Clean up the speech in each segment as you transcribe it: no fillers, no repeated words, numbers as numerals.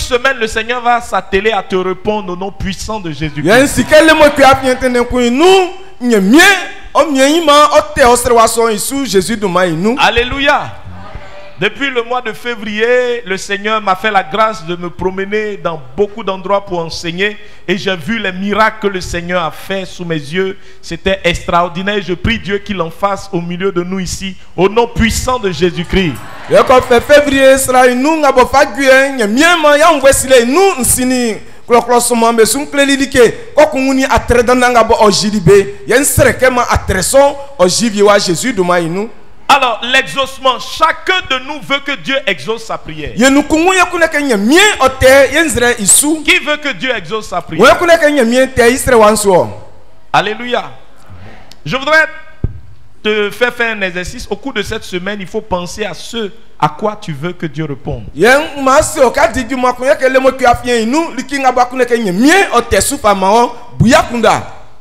semaine, le Seigneur va s'atteler à te répondre au nom puissant de Jésus-Christ. Alléluia. Depuis le mois de février, le Seigneur m'a fait la grâce de me promener dans beaucoup d'endroits pour enseigner. Et j'ai vu les miracles que le Seigneur a fait sous mes yeux. C'était extraordinaire. Je prie Dieu qu'il en fasse au milieu de nous ici, au nom puissant de Jésus-Christ. Alors, l'exaucement, chacun de nous veut que Dieu exauce sa prière. Qui veut que Dieu exauce sa prière? Alléluia. Je voudrais te faire un exercice. Au cours de cette semaine, il faut penser à ce à quoi tu veux que Dieu réponde.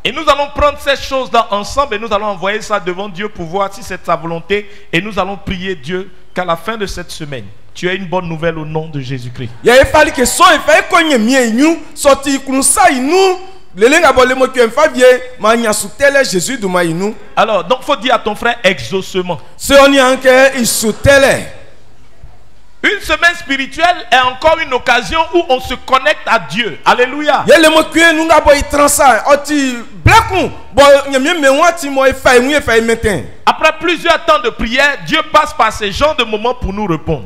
Et nous allons prendre ces choses-là ensemble et nous allons envoyer ça devant Dieu pour voir si c'est sa volonté. Et nous allons prier Dieu qu'à la fin de cette semaine, tu aies une bonne nouvelle au nom de Jésus-Christ. Alors, donc il faut dire à ton frère exaucement. Une semaine spirituelle est encore une occasion où on se connecte à Dieu. Alléluia. Après plusieurs temps de prière, Dieu passe par ces genres de moments pour nous répondre.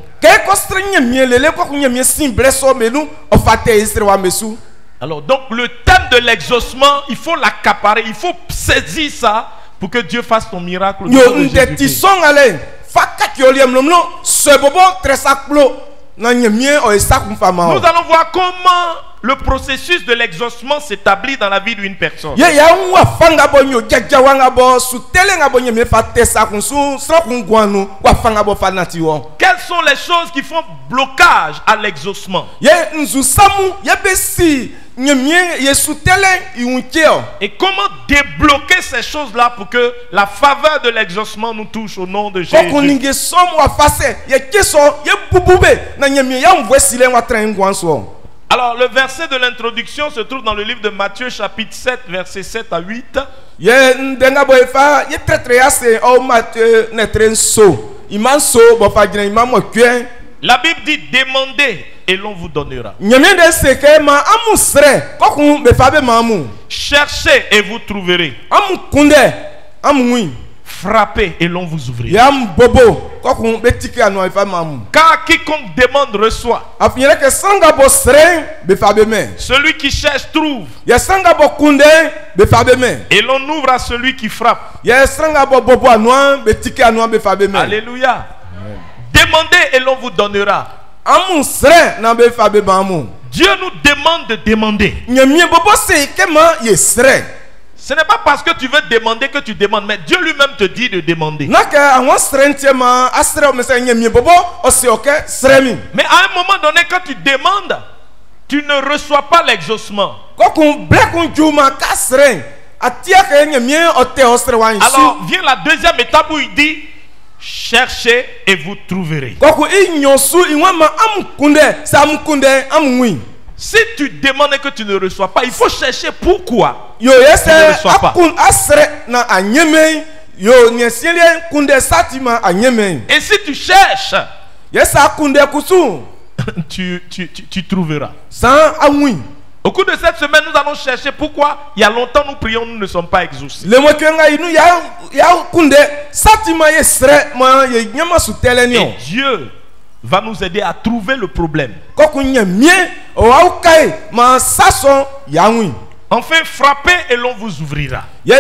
Alors donc le thème de l'exaucement, il faut l'accaparer, il faut saisir ça pour que Dieu fasse ton miracle. Nous allons voir comment le processus de l'exaucement s'établit dans la vie d'une personne. Quelles sont les choses qui font blocage à l'exaucement? Et comment débloquer ces choses-là pour que la faveur de l'exaucement nous touche au nom de Jésus? Alors le verset de l'introduction se trouve dans le livre de Matthieu chapitre 7 versets 7 à 8. La Bible dit demandez et l'on vous donnera. Cherchez et vous trouverez. Frappez et l'on vous ouvrira. Car quiconque demande reçoit. Celui qui cherche trouve. Et l'on ouvre à celui qui frappe. Alléluia. Demandez et l'on vous donnera. Dieu nous demande de demander. Ce n'est pas parce que tu veux demander que tu demandes, mais Dieu lui-même te dit de demander. Mais à un moment donné, quand tu demandes, tu ne reçois pas l'exaucement. Alors vient la deuxième étape où il dit cherchez et vous trouverez. Si tu demandes et que tu ne reçois pas, il faut chercher pourquoi tu ne reçois pas. Et si tu cherches, tu trouveras. Au cours de cette semaine, nous allons chercher pourquoi il y a longtemps nous prions, nous ne sommes pas exaucés. Et Dieu va nous aider à trouver le problème. Enfin, frappez et l'on vous ouvrira. Par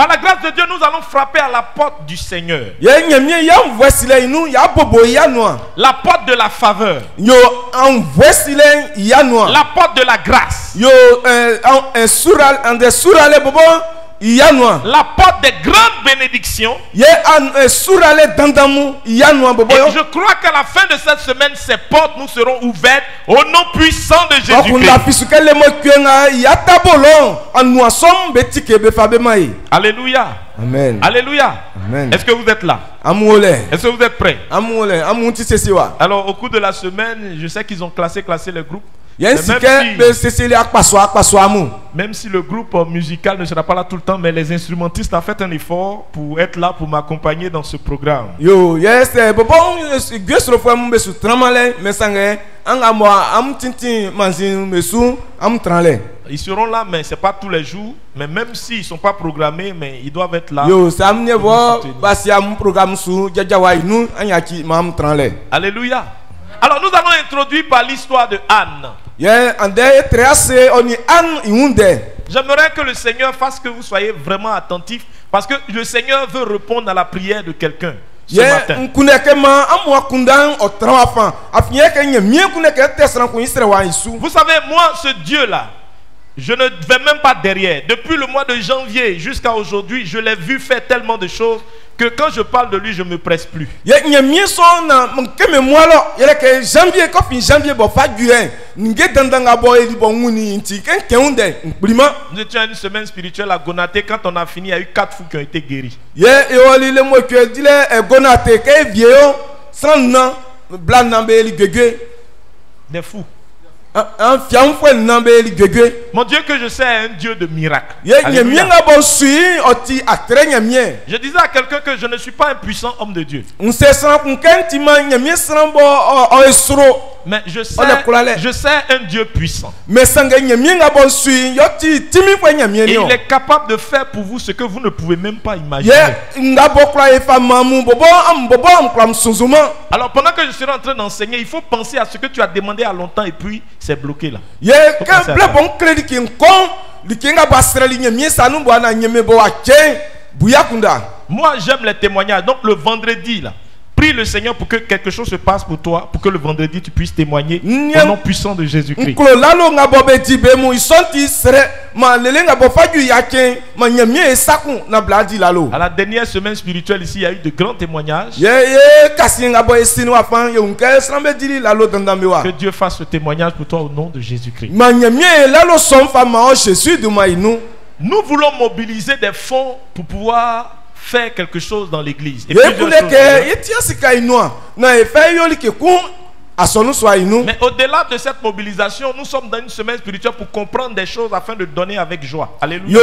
la grâce de Dieu, nous allons frapper à la porte du Seigneur. La porte de la faveur. La porte de la grâce. La porte des grandes bénédictions. Et je crois qu'à la fin de cette semaine, ces portes nous seront ouvertes au nom puissant de Jésus-Christ. Alléluia. Amen. Alléluia. Amen. Est-ce que vous êtes là? Est-ce que vous êtes prêts? Alors au cours de la semaine, je sais qu'ils ont classé les groupes. Même si le groupe musical ne sera pas là tout le temps, mais les instrumentistes ont fait un effort pour être là pour m'accompagner dans ce programme. Ils seront là, mais c'est pas tous les jours. Mais même s'ils ne sont pas programmés, mais ils doivent être là. Alléluia. Alors nous allons introduire par l'histoire de Anne. J'aimerais que le Seigneur fasse que vous soyez vraiment attentifs, parce que le Seigneur veut répondre à la prière de quelqu'un ce matin. Vous savez, moi, ce Dieu-là, je ne vais même pas derrière. Depuis le mois de janvier jusqu'à aujourd'hui, je l'ai vu faire tellement de choses que quand je parle de lui, je ne me presse plus. Je tiens à une semaine spirituelle à Gonaté. Quand on a fini, il y a eu 4 fous qui ont été guéris. Des fous. Mon Dieu que je sais est un Dieu de miracles. Je disais à quelqu'un que je ne suis pas un puissant homme de Dieu. Mais je sais un Dieu puissant. Et il est capable de faire pour vous ce que vous ne pouvez même pas imaginer. Alors pendant que je serai en train d'enseigner, il faut penser à ce que tu as demandé à longtemps et puis c'est bloqué là. Moi j'aime les témoignages. Donc le vendredi là, prie le Seigneur pour que quelque chose se passe pour toi, pour que le vendredi tu puisses témoigner au nom puissant de Jésus-Christ. À la dernière semaine spirituelle ici, il y a eu de grands témoignages. Que Dieu fasse ce témoignage pour toi au nom de Jésus-Christ. Nous voulons mobiliser des fonds pour pouvoir faire quelque chose dans l'église. Mais au-delà de cette mobilisation, nous sommes dans une semaine spirituelle pour comprendre des choses afin de donner avec joie. Alléluia.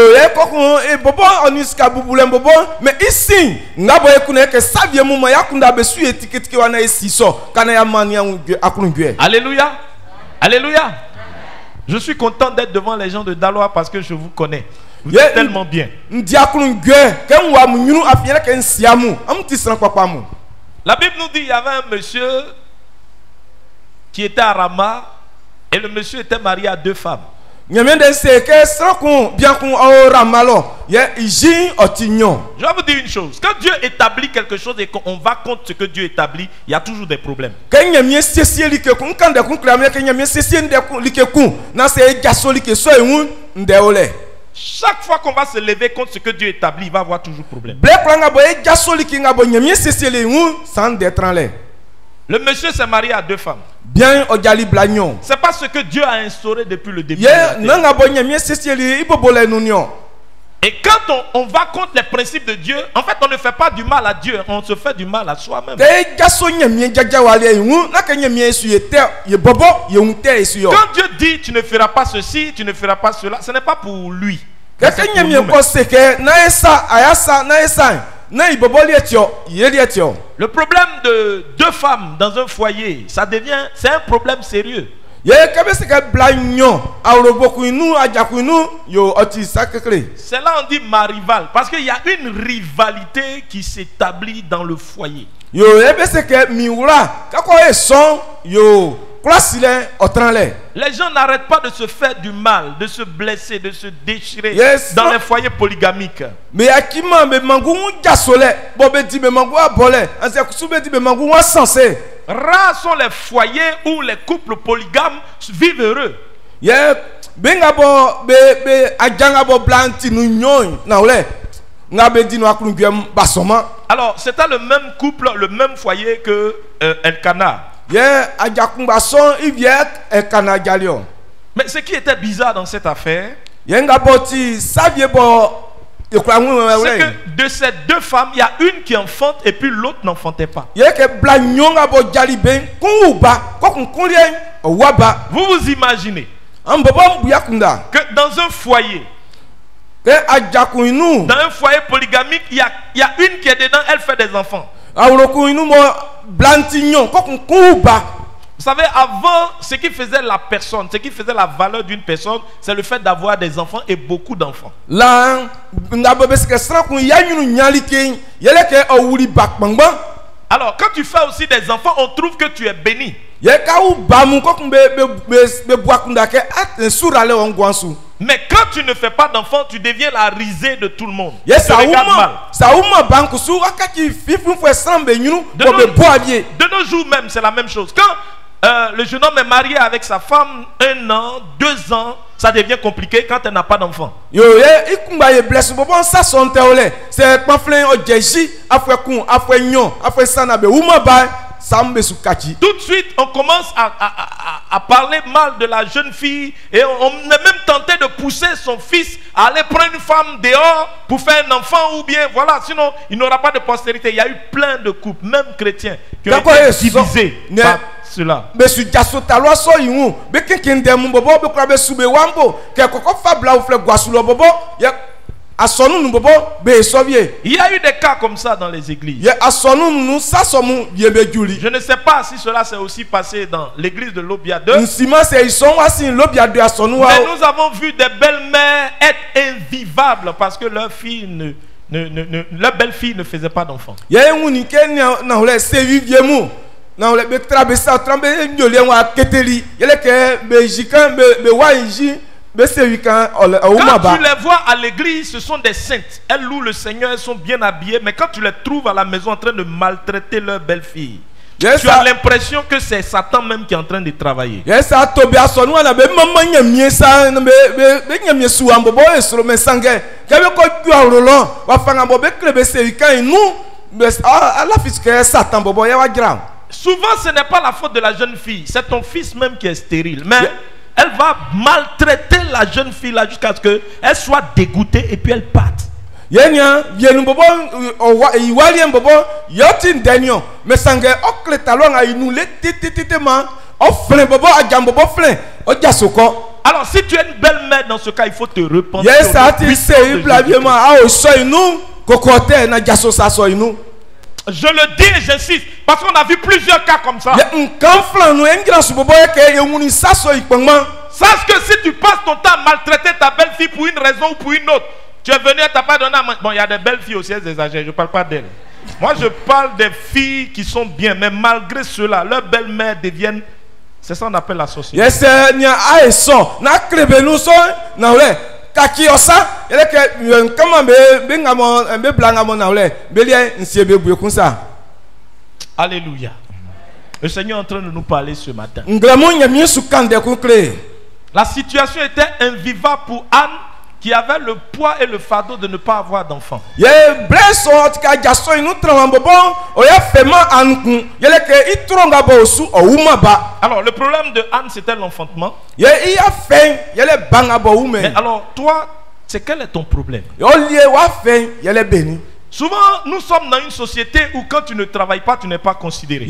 Alléluia. Alléluia. Je suis content d'être devant les gens de Daloa parce que je vous connais. Vous êtes tellement bien. La Bible nous dit qu'il y avait un monsieur qui était à Rama et le monsieur était marié à 2 femmes. Je vais vous dire une chose. Quand Dieu établit quelque chose et qu'on va contre ce que Dieu établit, il y a toujours des problèmes. Chaque fois qu'on va se lever contre ce que Dieu établit, il va y avoir toujours problème. Le monsieur s'est marié à 2 femmes. C'est pas ce que Dieu a instauré depuis le début. Et quand on va contre les principes de Dieu, en fait on ne fait pas du mal à Dieu, on se fait du mal à soi-même. Quand Dieu dit tu ne feras pas ceci, tu ne feras pas cela, ce n'est pas pour lui. Le problème de 2 femmes dans un foyer, c'est un problème sérieux. C'est là on dit ma rivale, parce qu'il y a une rivalité qui s'établit dans le foyer. Les gens n'arrêtent pas de se faire du mal, de se blesser, de se déchirer dans les foyers polygamiques. Rares sont les foyers où les couples polygames vivent heureux. Alors c'était le même couple, le même foyer que Elkana. Mais ce qui était bizarre dans cette affaire, c'est que de ces deux femmes, il y a une qui enfante et puis l'autre n'enfantait pas. Vous vous imaginez que dans un foyer, polygamique, il y a une qui est dedans, elle fait des enfants. Vous savez, avant, ce qui faisait la personne, ce qui faisait la valeur d'une personne, c'est le fait d'avoir des enfants et beaucoup d'enfants. Alors, quand tu fais aussi des enfants, on trouve que tu es béni. Mais quand tu ne fais pas d'enfants, tu deviens la risée de tout le monde. Tu te regardes mal. De nos jours même, c'est la même chose. Quand le jeune homme est marié avec sa femme 1 an, 2 ans, ça devient compliqué quand elle n'a pas d'enfant. Tout de suite, on commence à parler mal de la jeune fille et on est même tenté de pousser son fils à aller prendre une femme dehors pour faire un enfant ou bien voilà, sinon il n'aura pas de postérité. Il y a eu plein de couples, même chrétiens, qui ont été divisés par cela. Il y a eu des cas comme ça dans les églises. Je ne sais pas si cela s'est aussi passé dans l'église de Lobia 2. Mais nous avons vu des belles-mères être invivables parce que leur fille leur belle-fille ne faisait pas d'enfants. Quand tu les vois à l'église, ce sont des saintes. Elles louent le Seigneur, elles sont bien habillées. Mais quand tu les trouves à la maison en train de maltraiter leur belle-fille, tu as l'impression que c'est Satan même qui est en train de travailler. Souvent, ce n'est pas la faute de la jeune fille. C'est ton fils même qui est stérile. Mais elle va maltraiter la jeune fille là jusqu'à ce qu'elle soit dégoûtée et puis elle parte. Alors si tu es une belle-mère dans ce cas, il faut te repentir. Je le dis et j'insiste, parce qu'on a vu plusieurs cas comme ça. Sache que si tu passes ton temps à maltraiter ta belle-fille pour une raison ou pour une autre, tu es venu, elle t'a pas donné à manger. Bon, il y a des belles filles aussi, elles exagèrent, je ne parle pas d'elles. Moi, je parle des filles qui sont bien, mais malgré cela, leurs belles-mères deviennent... C'est ça qu'on appelle la société. Alléluia. Le Seigneur est en train de nous parler ce matin. La situation était invivable pour Anne qui avait le poids et le fardeau de ne pas avoir d'enfant. Alors le problème de Anne c'était l'enfantement. Mais alors toi, c'est quel est ton problème? Souvent, nous sommes dans une société où quand tu ne travailles pas, tu n'es pas considéré.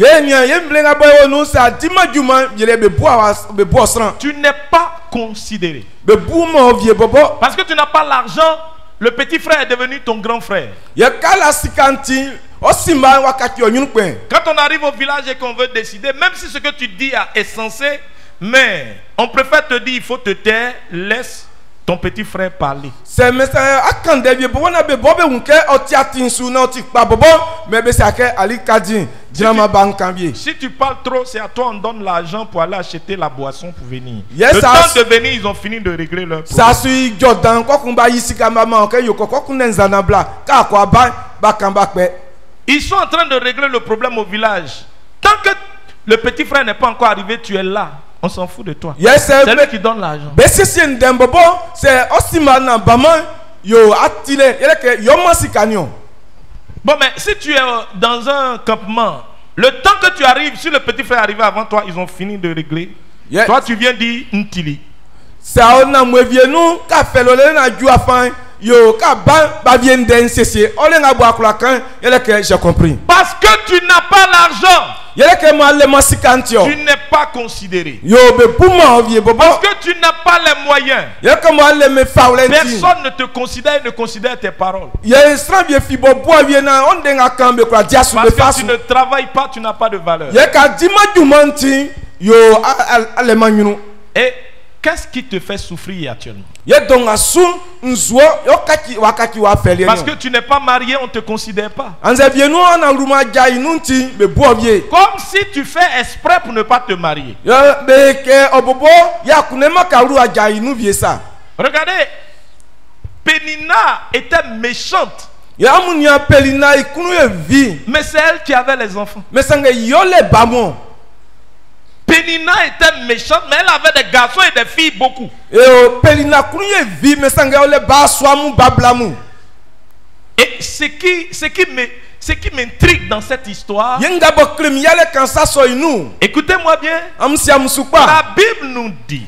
Tu n'es pas considéré. Parce que tu n'as pas l'argent, le petit frère est devenu ton grand frère. Quand on arrive au village et qu'on veut décider, même si ce que tu dis est censé, mais on préfère te dire il faut te taire, laisse ton petit frère parler. Si tu parles trop, c'est à toi on donne l'argent pour aller acheter la boisson pour venir. Le temps de venir, ils ont fini de régler leur problème. Ils sont en train de régler le problème au village. Tant que le petit frère n'est pas encore arrivé, tu es là. On s'en fout de toi. C'est lui qui donne l'argent. Bon, mais si tu es dans un campement, le temps que tu arrives, si le petit frère arrive avant toi, ils ont fini de régler. Toi, tu viens dire Ntili. yo ka ba vient d'NCC on les ngabo akula kan yele que j'ai compris parce que tu n'as pas l'argent yele que moi le masikantio tu n'es pas considéré yo be pouma vie bobo parce que tu n'as pas les moyens yele que moi le me faulenti personne ne te considère et ne considère tes paroles yele strand vie fi bobo vie na on denga kambe kwa dia su be parce que tu ne travailles pas tu n'as pas de valeur yele ka dima dumanti yo ale manyunu et qu'est-ce qui te fait souffrir actuellement? Parce que tu n'es pas marié, on ne te considère pas. Comme si tu fais exprès pour ne pas te marier. Regardez, Pénina était méchante. Mais c'est elle qui avait les enfants. Pénina était méchante, mais elle avait des garçons et des filles beaucoup. Et ce qui m'intrigue dans cette histoire, écoutez-moi bien, la Bible nous dit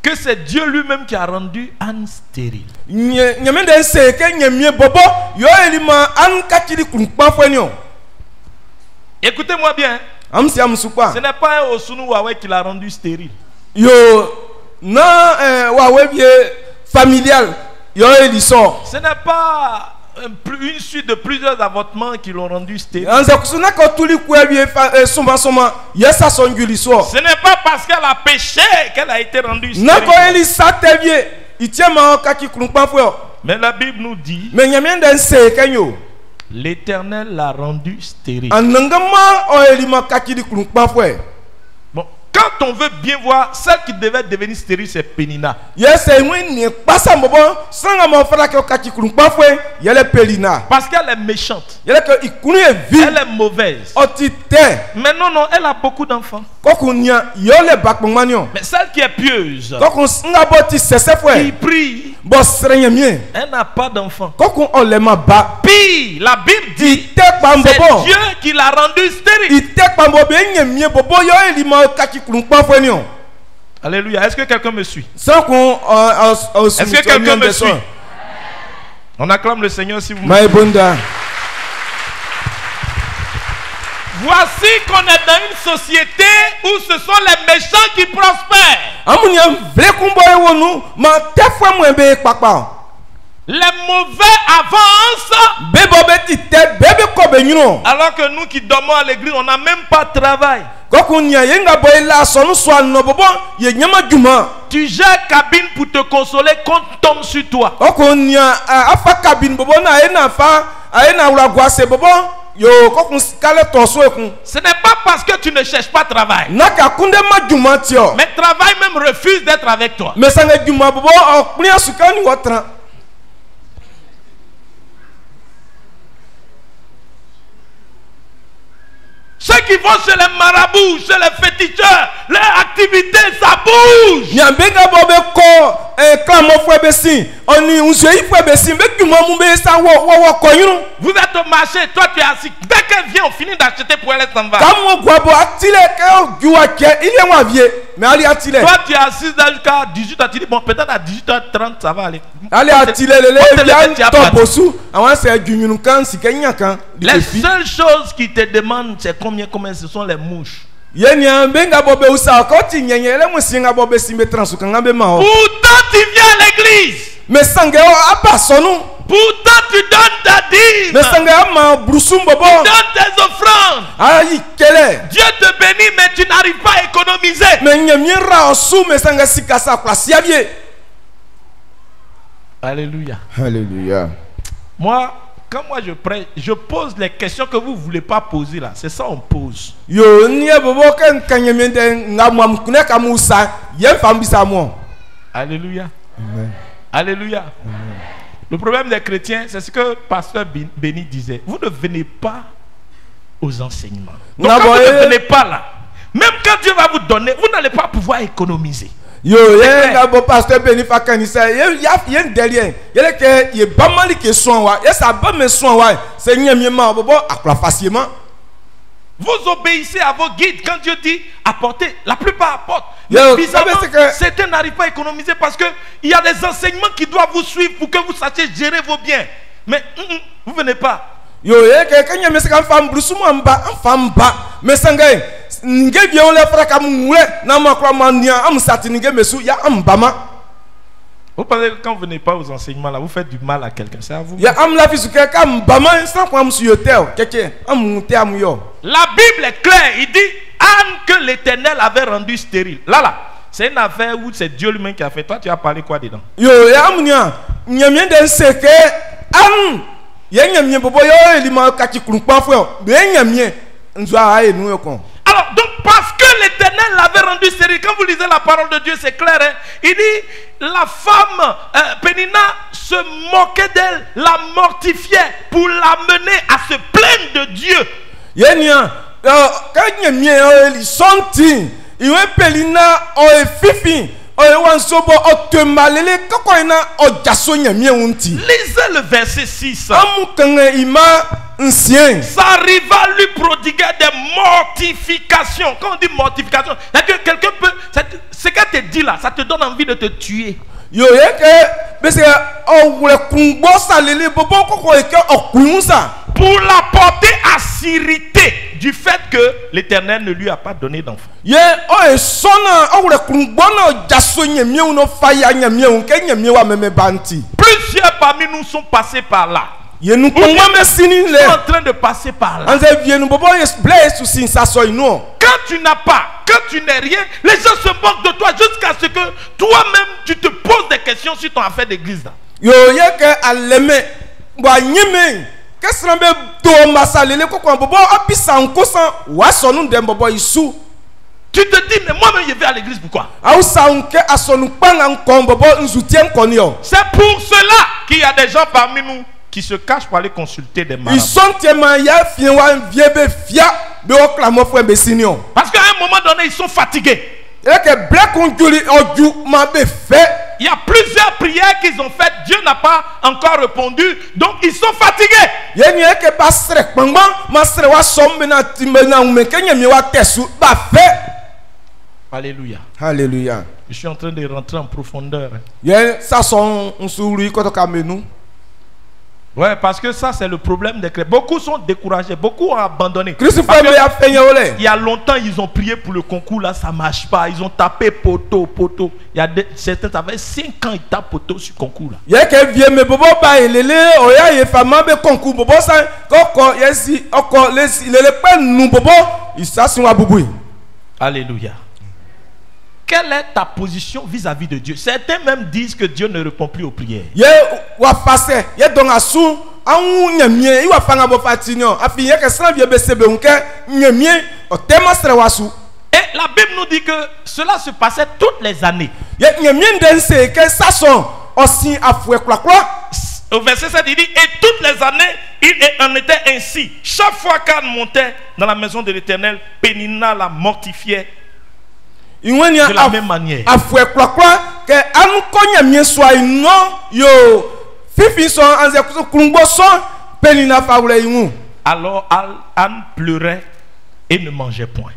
que c'est Dieu lui-même qui a rendu Anne stérile. Écoutez-moi bien. Ce n'est pas un Osunu Wawe qui l'a rendu stérile. Familial. Ce n'est pas une suite de plusieurs avortements qui l'ont rendu stérile. Ce n'est pas parce qu'elle a péché qu'elle a été rendue stérile. Mais la Bible nous dit l'Éternel l'a rendu stérile. Bon, quand on veut bien voir, celle qui devait devenir stérile, c'est Pénina. Parce qu'elle est méchante. Elle est mauvaise. Mais non, elle a beaucoup d'enfants. Mais celle qui est pieuse, qui prie, elle n'a pas d'enfants. Pire, la Bible dit c'est Dieu qui l'a rendu stérile. Alléluia. Est-ce que quelqu'un me suit? Est-ce que quelqu'un me suit? On acclame le Seigneur si vous me suivez. Voici qu'on est dans une société où ce sont les méchants qui prospèrent. Les mauvais avancent. Alors que nous qui dormons à l'église, on n'a même pas de travail. Tu gères cabine pour te consoler quand on tombe sur toi. Ce n'est pas parce que tu ne cherches pas de travail. Mais travail même refuse d'être avec toi. Ceux qui vont chez les marabouts, chez les féticheurs, leur activité, ça bouge. Vous êtes au marché, toi tu es assis. Dès qu'elle vient, on finit d'acheter pour elle s'en va. Toi tu es assis jusqu'à 18h, tu dis bon peut-être à 18h30 ça va aller. Les seules choses qui te demandent c'est combien ce sont les mouches. Pourtant tu viens à l'église. Pourtant tu donnes ta dîme. Tu donnes tes offrandes. Dieu te bénit mais tu n'arrives pas à économiser. Alléluia. Alléluia. Quand moi je prêche, je pose les questions que vous ne voulez pas poser là. C'est ça on pose. Alléluia. Amen. Alléluia. Amen. Le problème des chrétiens, c'est ce que pasteur Béni disait. Vous ne venez pas aux enseignements. Donc quand vous ne venez pas là, même quand Dieu va vous donner, vous n'allez pas pouvoir économiser. Pasteur Béni Fakanisa, derrière. Vous obéissez à vos guides quand Dieu dit apportez. La plupart apportent. Yo, Mais bizarrement, ça veut dire que- certains n'arrivent pas à économiser parce qu'il y a des enseignements qui doivent vous suivre pour que vous sachiez gérer vos biens. Mais vous venez pas. Yo ke kanya mesaka fam brusumu amba fam ba mesangai nge bien on le fera comme mwe na makwa mania am sati nge mesu ya ambama. Vous pensez que quand vous venez pas aux enseignements là, vous faites du mal à quelqu'un. C'est à vous. Ya am la fisu ke kam bama sans quoi am su yotel keke am mute am yo. La Bible est claire. Il dit Anne que l'Éternel avait rendu stérile. Là, c'est une affaire où c'est Dieu lui-même qui a fait. Toi, tu as parlé quoi dedans? Yo ya am nya nyamien den seke am ye nyamien bobo yo elima kati krumpa fo be nyamien nzwa aye nu yo kon. Alors, donc, parce que l'Éternel l'avait rendu stérile, quand vous lisez la parole de Dieu, c'est clair, hein? Il dit, la femme, Pénina, se moquait d'elle, la mortifiait pour l'amener à se plaindre de Dieu. Yenya quand nyamien eli sonti iwe pelina o efifi o ewansobo o temalele kokoina o jaso nyamien unti. Lisez le verset 6. Amu kanga ima ancien. Sa rivale lui prodiguait des mortifications. Quand on dit mortification, c'est que quelqu'un peut. Ce qu'elle te dit là, ça te donne envie de te tuer. Yo yeke bese o wule kungbo salele bobo koko eke o kunsa. Pour la porter à s'irriter du fait que l'Éternel ne lui a pas donné d'enfant. Ye o e sona o wule kungbo na jaso nyamien no faya nyamien ke nyamien wa meme banti. Plusieurs parmi nous sont passés par là. Ye nous kongwa mesini Ils le. sont en train de passer par là. Anze vie nous bobo yes bless sous sin sa so ino. Quand tu n'as pas, quand tu n'es rien, les gens se moquent de toi jusqu'à ce que toi-même tu te poses des questions sur ton affaire d'église là. Yo yeke aleme ba nyime kesrambe do masalele koko bobo apisa nkosan wa sonu dem bobo isu. Tu te dis, mais moi-même je vais à l'église, pourquoi? C'est pour cela qu'il y a des gens parmi nous qui se cachent pour aller consulter des marabouts. Parce qu'à un moment donné, ils sont fatigués. Il y a plusieurs prières qu'ils ont faites, Dieu n'a pas encore répondu, donc ils sont fatigués. Alléluia. Alléluia. Je suis en train de rentrer en profondeur. Ouais, parce que ça c'est le problème des chrétiens. Beaucoup sont découragés, beaucoup ont abandonné. Il y a longtemps ils ont prié pour le concours, là ça marche pas. Ils ont tapé poteau. Il y a certains, ça fait 5 ans ils tapent poteau sur le concours là. Alléluia. Quelle est ta position vis-à-vis de Dieu? Certains même disent que Dieu ne répond plus aux prières. Et la Bible nous dit que cela se passait toutes les années. Au verset 7, il dit, et toutes les années, il en était ainsi. Chaque fois qu'Anne montait dans la maison de l'Éternel, Pénina la mortifiait de la même manière. Alors Anne pleurait et ne mangeait point.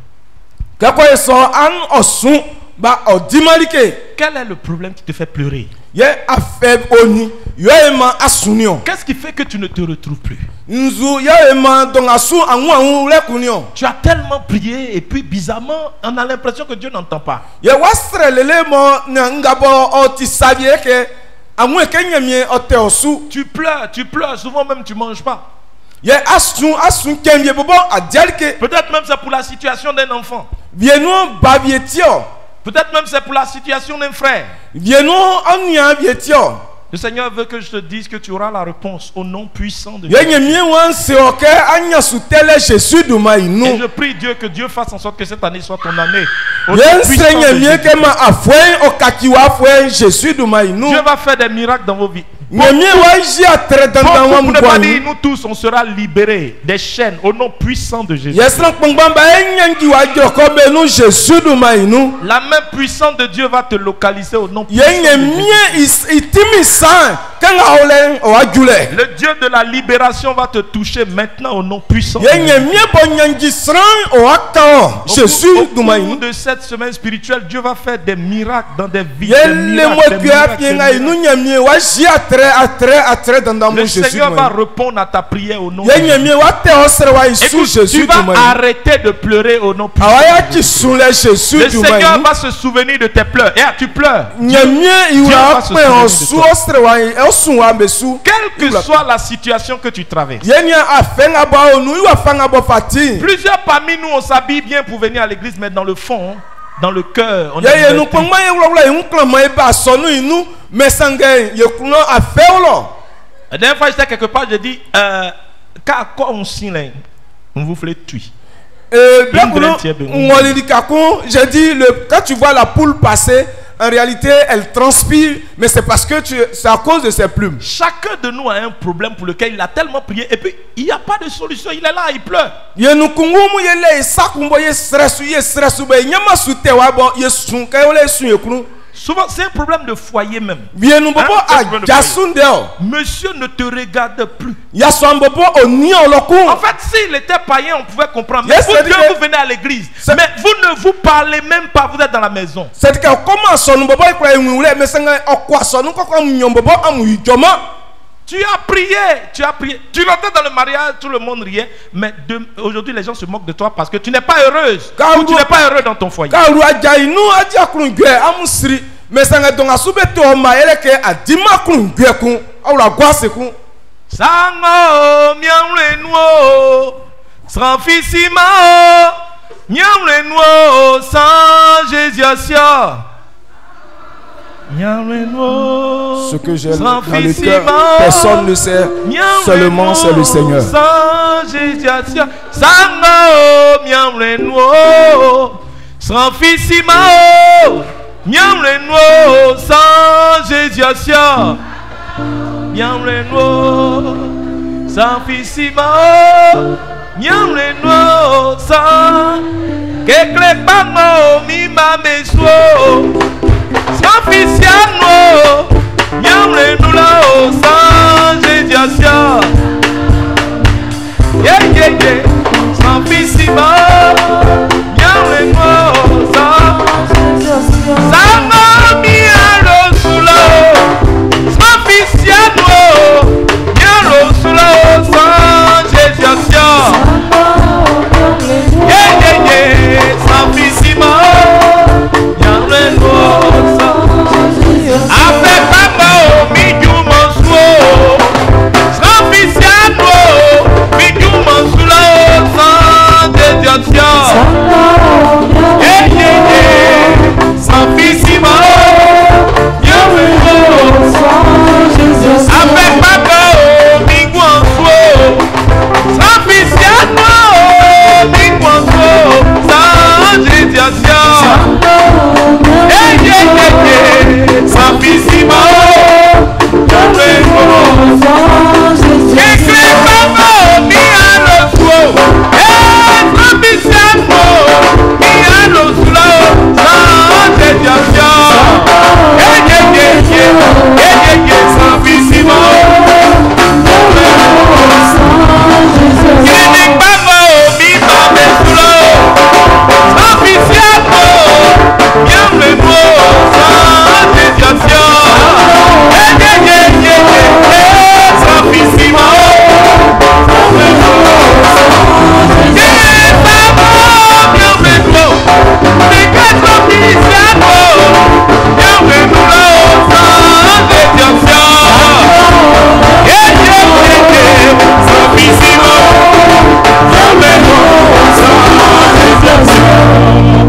Quel est le problème qui te fait pleurer? Qu'est-ce qui fait que tu ne te retrouves plus? Tu as tellement prié et puis bizarrement on a l'impression que Dieu n'entend pas. Tu pleures, souvent même tu ne manges pas. Peut-être même c'est pour la situation d'un enfant. Peut-être même c'est pour la situation d'un frère. Le Seigneur veut que je te dise que tu auras la réponse au nom puissant de Dieu. Et je prie Dieu que Dieu fasse en sorte que cette année soit ton année. Dieu va faire des miracles dans vos vies. nyamie wa ji atre dandan wa Beaucoup ne pas dire, mkwani nous tous, on sera libérés des chaînes au nom puissant de Jésus. yesran kpongban ba enyangi wa jo ko be nu Jésus du mainu La main puissante de Dieu va te localiser au nom puissant ye de nyamie Jésus. itimi san kanga ole o ajule Le Dieu de la libération va te toucher maintenant au nom puissant de ye Jésus. nyamie bo nyangi sran o akao Jésus Au du cours mainu de cette semaine spirituelle, Dieu va faire des miracles dans des vies. ye Des le miracles, mo des ku miracles, afie des nga miracles. inu nyamie wa ji atre dandan mu Le Jésus Seigneur du va mainu répondre à ta prière au nom de ye Jésus. nyamie wa te osre wa Et isu Jésus tu du vas mainu arrêter de pleurer au nom puissant. awaya de ki Jésus. sunle Jésus Le du Seigneur mainu va se souvenir de tes pleurs. Et tu pleures. nyamie iwa va se pe souvenir de osu toi. osre wa osun wa besu Quelle que soit la situation que tu traverses. yenya afenga ba onu iwa fanga bo fati Plusieurs parmi nous, on s'habille bien pour venir à l'église, mais dans le fond, dans le cœur, on ye a nu pongma ye wla ye nklama e ba sonu inu mesange ye kuno afeulo La dernière fois, j'étais quelque part, je dis, car quoi on signe là, on vous fait tuer. bien kuno ngoli kakun j'ai dit quand tu vois la poule passer en réalité elle transpire mais c'est parce que c'est à cause de ses plumes. Chacun de nous a un problème pour lequel il a tellement prié et puis il n'y a pas de solution. Il est là, il pleure. Ye nu kungumu ye le sakumbo ye stress be nyama sute wa bo ye sun ka ole sun ye kunu. Souvent, c'est un problème de foyer même. Bien nous bobo c'est un problème de a foyer. jasunde o. Monsieur ne te regarde plus. Ya so bobo oni oloku. En fait, s'il était païen, on pouvait comprendre. Mais Yes, vous c'est deux, dit que- vous venez à l'église. C'est- Mais vous ne vous parlez même pas. Vous êtes dans la maison. C'est que comment son bobo ikwa enwule mesenga okwa so nu kokwa munyo bobo amu ijoma. Tu as prié, tu as prié. Tu rentres dans le mariage, tout le monde riait. Mais aujourd'hui, les gens se moquent de toi parce que tu n'es pas heureuse. Quand Ou tu vous- n'es pas heureux dans ton foyer. Ka ru aja inu aja kun gwe amusri mesenga donga subeto o ma eleke adima kun gwe kun awla gwase kun. Sango miamrenuo Sanfissima miamrenuo San Jésus miamrenuo Ce que j'ai dans le cœur, personne ne sait, seulement c'est le Seigneur. San Jésus Sango miamrenuo Sanfissima miamrenuo San Jésus Miamreno, Sanfissima, Miamreno, San, Keklepano, Mima Mesuo, Sanfissiano, Miamreno, San Jéjasia, yeah, Sanfissima, Miamreno, San, Sango, Miaro, Sulo, Sanfissiano, Miaro, Sulo, San Jéjasia, yeah, Sanfissima, Miamreno, San, Ape Papa, Midu Monsuo, Sanfissiano, Midu Monsulo, San Jéjasia, yeah, Sanfissima, Miamreno, Ape Papa, Midu Monsuo, Sanfissiano, Midu Monsuo, San Jéjasia. Sanfissima, Keklepano, Miaro Suo, Sanfissiano, Miaro Sulo, San Jéjasia, Sanfissima, Keklepano, Mima Sulo, Sanfissiano, Miamreno, San Jéjasia, Sanfissima, Miamreno, Sanfissano, Miamreno, San Jéjasia, Sanfissima,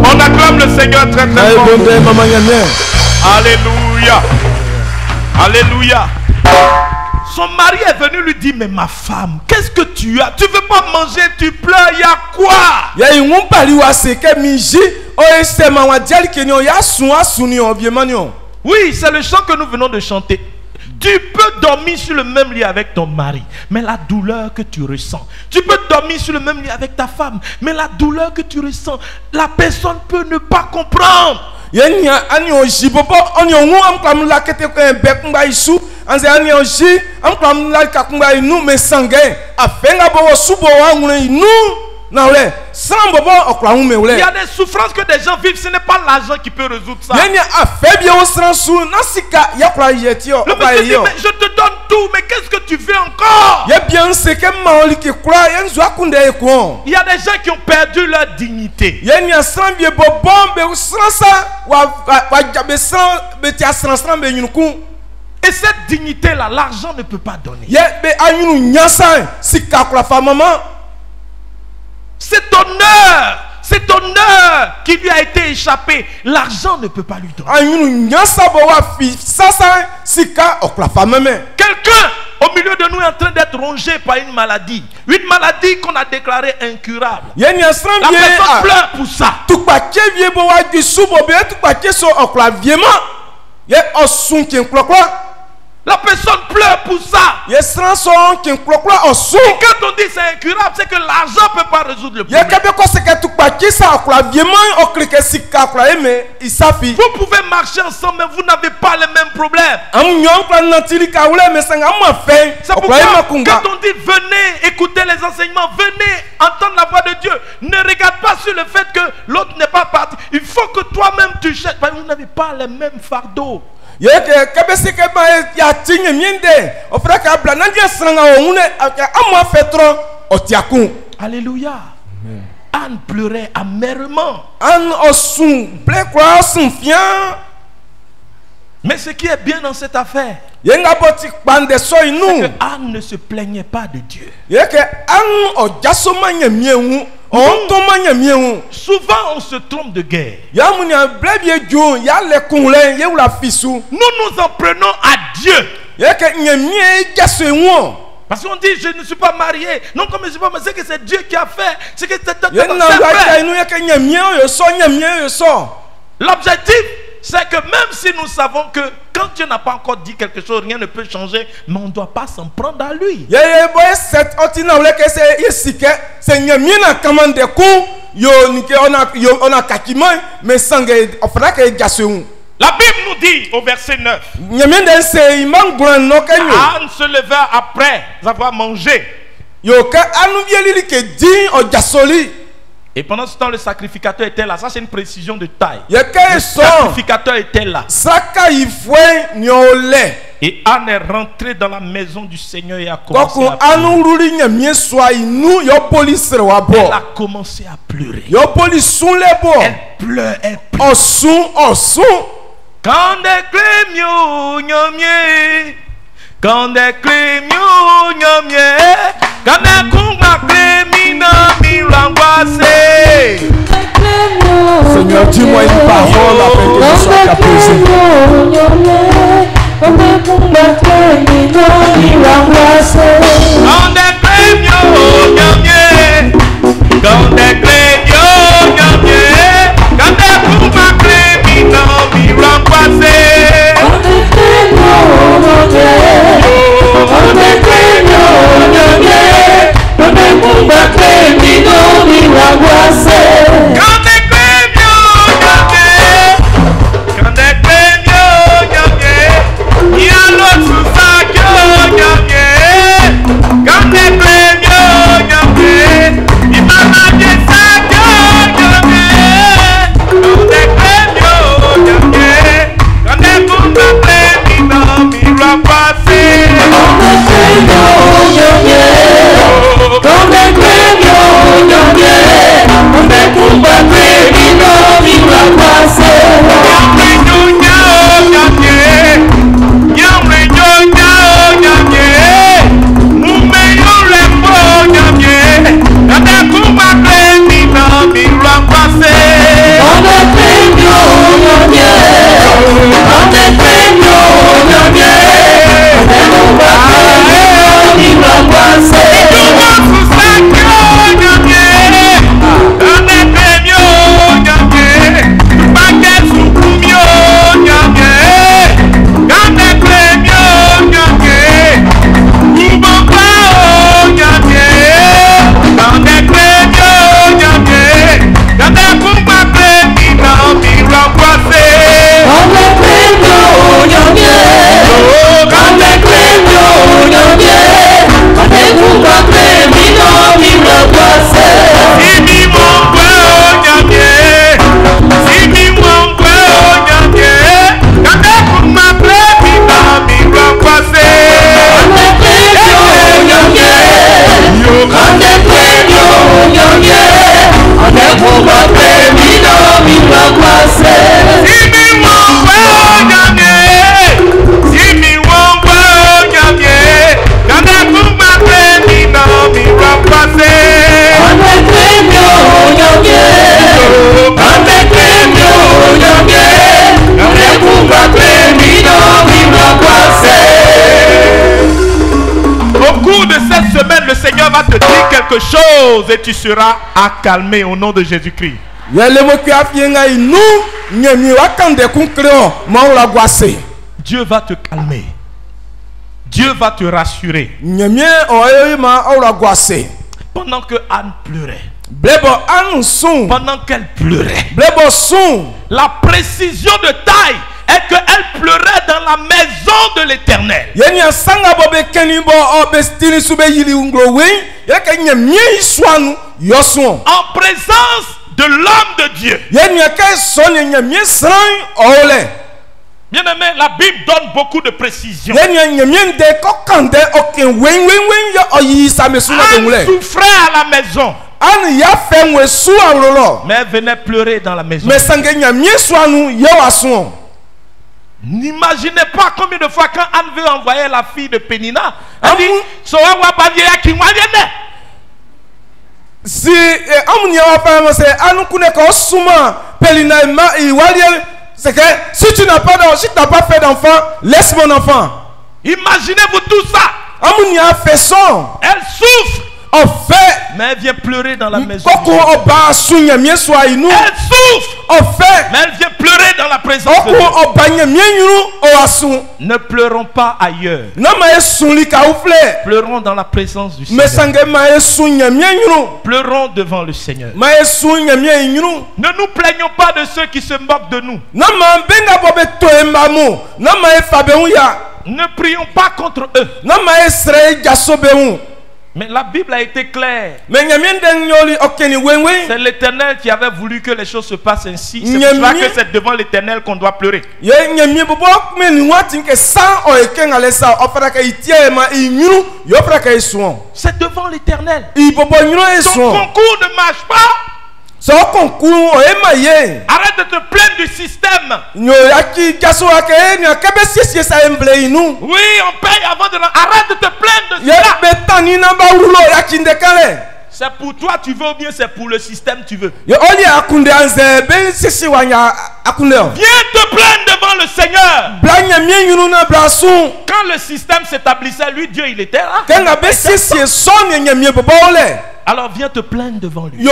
on acclame le Seigneur très très fort. Alléluia. Alléluia. Son mari est venu lui dire, mais ma femme, qu'est-ce que tu as? Tu veux pas manger, tu pleures, il y a quoi? Ya ingun pali wa seke miji o esema wa diali kenyo ya sun asuni o biemanyo. Oui, c'est le chant que nous venons de chanter. Tu peux dormir sur le même lit avec ton mari, mais la douleur que tu ressens. Tu peux dormir sur le même lit avec ta femme, mais la douleur que tu ressens, la personne peut ne pas comprendre. Il y a des souffrances que des gens vivent, ce n'est pas l'argent qui peut résoudre ça. Le monsieur dit, mais je te donne tout, mais qu'est-ce que tu veux encore? Il y a des gens qui ont perdu leur dignité. Et cette dignité-là, l'argent ne peut pas donner. Cet honneur qui lui a été échappé, l'argent ne peut pas lui donner. Quelqu'un au milieu de nous est en train d'être rongé par une maladie qu'on a déclarée incurable. La personne pleure pour ça. La personne pleure pour ça. Et quand on dit c'est incurable, c'est que l'argent ne peut pas résoudre le problème. Vous pouvez marcher ensemble, mais vous n'avez pas les mêmes problèmes. C'est pourquoi quand on dit venez écouter les enseignements, venez entendre la voix de Dieu, ne regarde pas sur le fait que l'autre n'est pas parti. Il faut que toi-même tu cherches, parce que vous n'avez pas les mêmes fardeaux. Alléluia. Anne pleurait amèrement. Mais ce qui est bien dans cette affaire, c'est que Anne ne se plaignait pas de Dieu. Souvent on se trompe de guerre. Nous nous en prenons à Dieu. Parce qu'on dit je ne suis pas marié. Non, comme je ne suis pas marié, c'est que c'est Dieu qui a fait. C'est que c'est l'objectif, c'est que même si nous savons que quand Dieu n'a pas encore dit quelque chose, rien ne peut changer, mais on ne doit pas s'en prendre à lui. La Bible nous dit au verset 9, Anne se leva après avoir mangé. Et pendant ce temps, le sacrificateur était là. Ça, c'est une précision de taille. Le sacrificateur était là. Et Anne est rentrée dans la maison du Seigneur et a commencé à pleurer. Elle a commencé à pleurer. Elle pleure, elle pleure. Quand des clémios nyomie, quand des clémios nyomie, quand des kumba clémina milangoise. Seigneur, dis-moi une parole afin que je sois apaisé. Quand des clémios nyomie, quand des clémios nyomie, quand des kumba clémina milangoise. cette semaine, le Seigneur va te dire quelque chose et tu seras accalmé au nom de Jésus-Christ. Dieu va te calmer. Dieu va te rassurer. Pendant que Anne pleurait, pendant qu'elle pleurait, la précision de taille est qu'elle pleurait dans la maison de l'Éternel. En présence de l'homme de Dieu. Bien aimé, la Bible donne beaucoup de précisions. Anne souffrait à la maison, mais elle venait pleurer dans la maison. N'imaginez pas combien de fois quand Anne veut envoyer la fille de Pénina, elle dit si tu n'as pas fait d'enfant, laisse mon enfant. Imaginez-vous tout ça. Elle souffre. Mais elle vient pleurer dans la maison. Elle souffre. Mais elle vient pleurer dans la présence de Dieu. Ne pleurons pas ailleurs. Pleurons dans la présence du Seigneur. Pleurons devant le Seigneur. Ne nous plaignons pas de ceux qui se moquent de nous. Ne prions pas contre eux. Mais la Bible a été claire. C'est l'Éternel qui avait voulu que les choses se passent ainsi. C'est pour cela que c'est devant l'Éternel qu'on doit pleurer. C'est devant l'Éternel. Ton concours ne marche pas. Arrête de te plaindre du système. Oui, on paye avant de... Arrête de te plaindre de cela. C'est pour toi tu veux ou bien c'est pour le système tu veux. Viens te plaindre devant le Seigneur. Quand le système s'établissait, lui Dieu il était là. Alors viens te plaindre devant lui.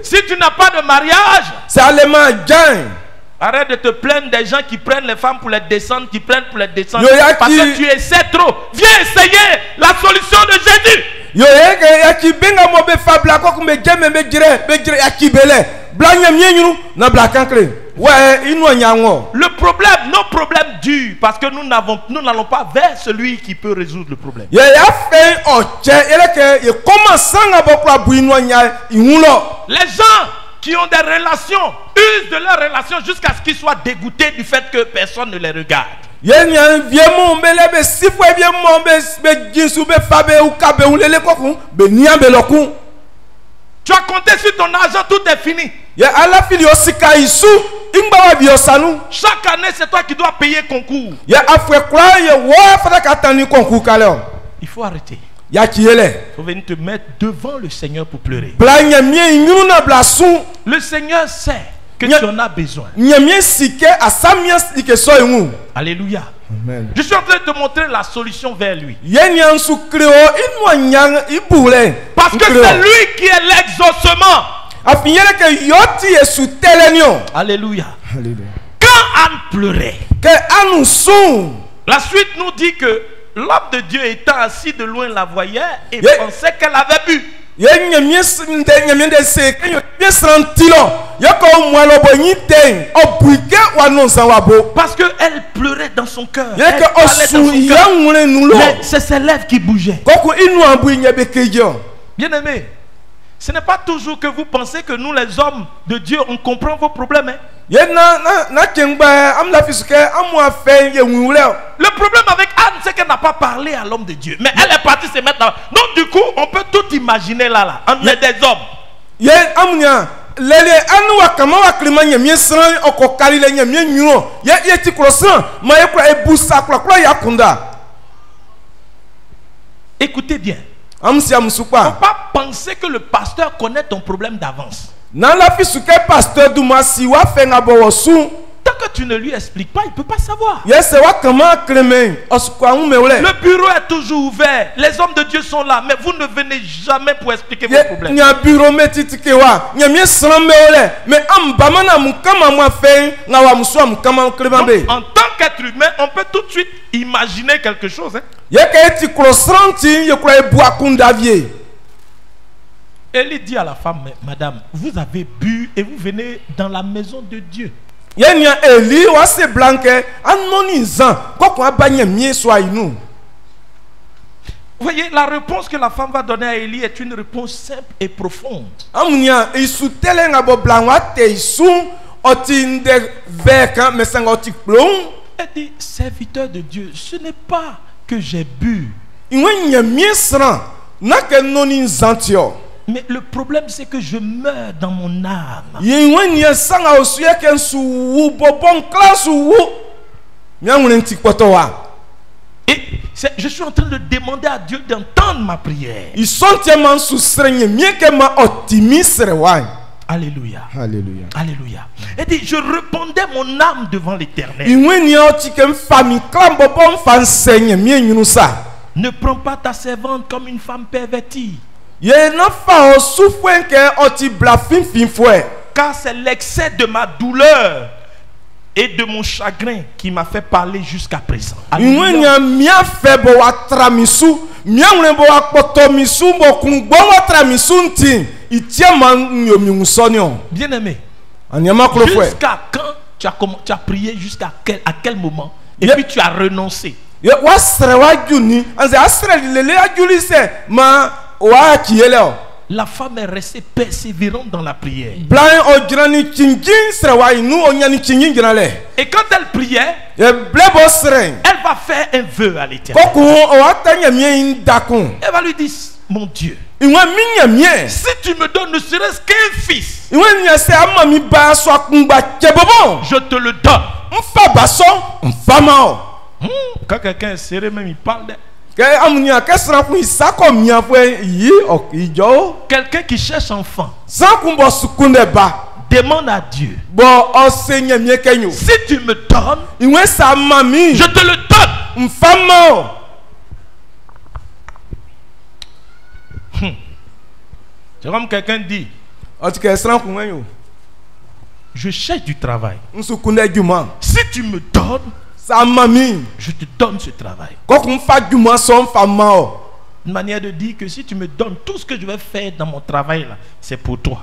Si tu n'as pas de mariage, arrête de te plaindre des gens qui prennent les femmes pour les descendre, qui prennent pour les descendre. Parce que tu essaies trop. Viens essayer la solution de Jésus. Le problème, nos problèmes durent parce que nous n'allons pas vers celui qui peut résoudre le problème. Les gens qui ont des relations usent de leurs relations jusqu'à ce qu'ils soient dégoûtés du fait que personne ne les regarde. Tu as compté sur ton argent, tout est fini. Chaque année, c'est toi qui dois payer concours. Il faut arrêter. Il faut venir te mettre devant le Seigneur pour pleurer. Le Seigneur sait que tu en as besoin. Alléluia. Amen. Je suis en train de te montrer la solution vers lui. Parce que c'est lui qui est l'exaucement. Alléluia. Quand Anne pleurait, la suite nous dit que l'homme de Dieu étant assis de loin la voyait et pensait qu'elle avait bu. Parce qu'elle pleurait dans son cœur. Mais c'est ses lèvres qui bougeaient. Bien aimé, ce n'est pas toujours que vous pensez que nous les hommes de Dieu on comprend vos problèmes. Hein? Le problème avec Anne, c'est qu'elle n'a pas parlé à l'homme de Dieu. Mais elle est partie se mettre là. Donc du coup, on peut tout imaginer là. On est des hommes. Écoutez bien. On ne peut pas penser que le pasteur connaît ton problème d'avance. Tant que tu ne lui expliques pas, il ne peut pas savoir. Yes, wa kama kreme osukwa umewle. Le bureau est toujours ouvert. Les hommes de Dieu sont là, mais vous ne venez jamais pour expliquer vos problèmes. Nya bureau metitike wa, nya mi sramewle, mais ambama na mukama mwa fe na wa muswa mukama kremambe. En tant qu'être humain, on peut tout de suite imaginer quelque chose. Hein? Yeke ti krosranti ye kwa ebu akundavie. Élie dit à la femme, madame, vous avez bu et vous venez dans la maison de Dieu. Yenya Eli wa se blanke anoni zan koko abanye mie so inu. Vous voyez, la réponse que la femme va donner à Élie est une réponse simple et profonde. Amunia isutele ngabo blanwa te isu otinde veka mesanga otiklon. Elle dit, serviteur de Dieu, ce n'est pas que j'ai bu. Iwenya mie sran nake noni zantio. Mais le problème, c'est que je meurs dans mon âme. Yewenya sanga osuye ken su wu bobon klasu wu. Miangulen poto wa. Et je suis en train de demander à Dieu d'entendre ma prière. Ils sont tellement sous-srenye mieke ma optimisre wa. Alléluia. Alléluia. Alléluia. Elle dit, je répandais mon âme devant l'Éternel. Iwenya otikem fami klam bobon fansenye mie nyunusa. Ne prends pas ta servante comme une femme pervertie. Car c'est l'excès de ma douleur et de mon chagrin qui m'a fait parler jusqu'à présent. Alléluia. Bien-aimé, jusqu'à quand tu as prié, jusqu'à quel moment, et puis tu as renoncé. La femme est restée persévérante dans la prière. Et quand elle priait, elle va faire un vœu à l'Éternel. Elle va lui dire, mon Dieu, si tu me donnes ne serait-ce qu'un fils, je te le donne. Quand quelqu'un est serré, même il parle d'elle. Quelqu'un qui cherche enfant demande à Dieu, si tu me donnes, je te le donne. C'est comme quelqu'un dit, je cherche du travail. Si tu me donnes, je te donne ce travail. Une manière de dire que si tu me donnes tout ce que je vais faire dans mon travail là, c'est pour toi.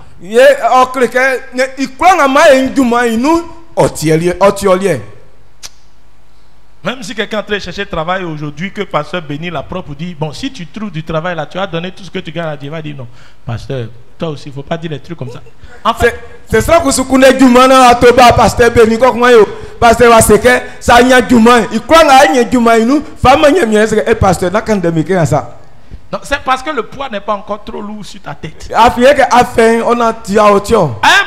Même si quelqu'un est en train de chercher travail aujourd'hui, que pasteur Béni la propre dit, bon, si tu trouves du travail là, tu vas donner tout ce que tu gagnes à Dieu. Il va dire non, pasteur, toi aussi, il ne faut pas dire des trucs comme ça. En fait, c'est ça que ce qu'on est du mana à Toba, pasteur Béni, pasteur Waseke, ça y a du man, il croit qu'il y a du man, nous, femme, il y a un pasteur, n'a qu'un demi-quart ça. C'est parce que le poids n'est pas encore trop lourd sur ta tête. À un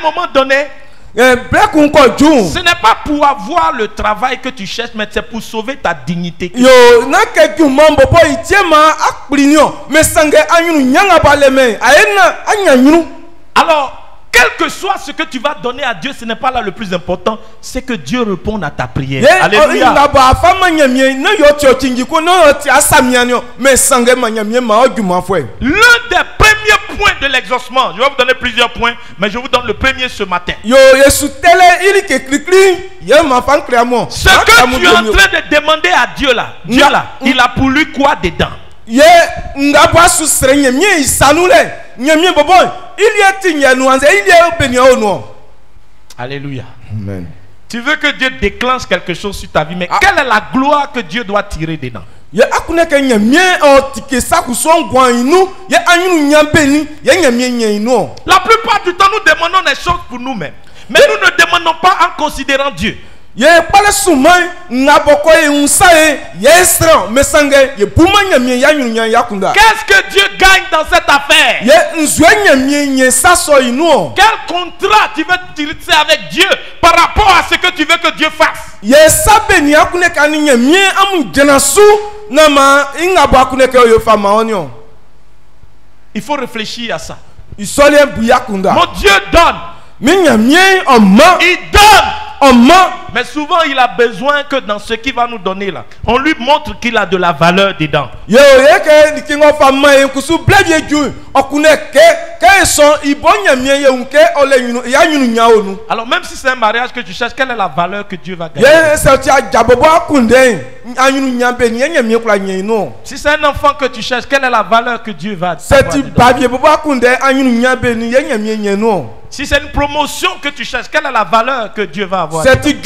moment donné, ce n'est pas pour avoir le travail que tu cherches, mais c'est pour sauver ta dignité. Alors, quel que soit ce que tu vas donner à Dieu, ce n'est pas là le plus important, c'est que Dieu réponde à ta prière. Alléluia. L'un des premiers points de l'exaucement, je vais vous donner plusieurs points, mais je vous donne le premier ce matin. Ce que tu es en train de demander à Dieu là, il a pour lui quoi dedans? Alléluia. Amen. Tu veux que Dieu déclenche quelque chose sur ta vie, mais quelle est la gloire que Dieu doit tirer dedans? La plupart du temps, nous demandons des choses pour nous-mêmes, mais nous ne demandons pas en considérant Dieu. Qu'est-ce que Dieu gagne dans cette affaire? Quel contrat tu veux tirer avec Dieu par rapport à ce que tu veux que Dieu fasse? Il faut réfléchir à ça. Mon Dieu donne. Il donne Mais souvent, il a besoin que dans ce qu'il va nous donner là, on lui montre qu'il a de la valeur dedans. Alors même si c'est un mariage que tu cherches, quelle est la valeur que Dieu va gagner? Si c'est un enfant que tu cherches, quelle est la valeur que Dieu va avoir? Si c'est une promotion que tu cherches, quelle est la valeur que Dieu va avoir? Non, c'est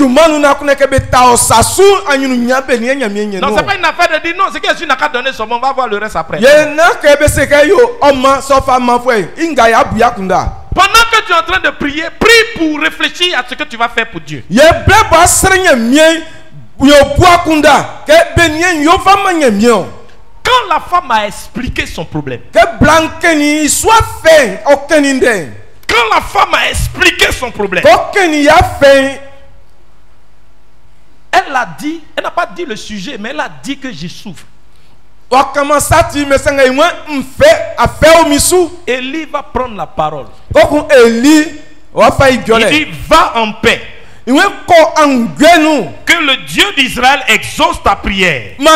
pas une affaire de dire non, c'est que Jésus n'a qu'à donner son nom, on va voir le reste après. Pendant que tu es en train de prier, prie pour réfléchir à ce que tu vas faire pour Dieu. Quand la femme a expliqué son problème, quand la femme a expliqué son problème, elle a dit, elle n'a pas dit le sujet, mais elle a dit que je souffre. Élie va prendre la parole. Il dit, va en paix. Que le Dieu d'Israël exauce ta prière. Que le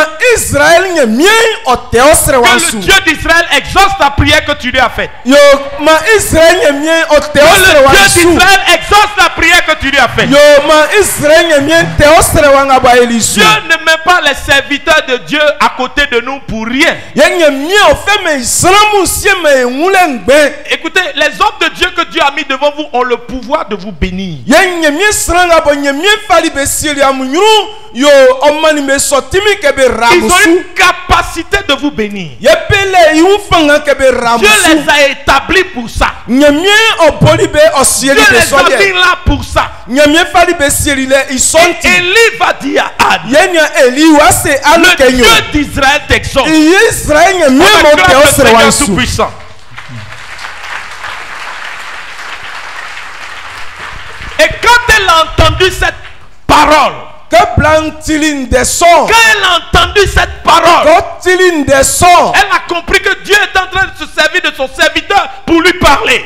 Dieu d'Israël exauce ta prière que tu lui as faite. Que le Dieu d'Israël exauce la prière que tu lui as faite. Dieu ne met pas les serviteurs de Dieu à côté de nous pour rien. Écoutez, les hommes de Dieu que Dieu a mis devant vous ont le pouvoir de vous bénir. Ils ont une capacité de vous bénir. Dieu les a établis pour ça. Dieu les a mis là pour ça. Et Élie va dire à Anne, le Dieu d'Israël t'exauce. Tout puissant. Et quand elle a entendu cette parole, quand elle a entendu cette parole, elle a compris que Dieu est en train de se servir de son serviteur pour lui parler.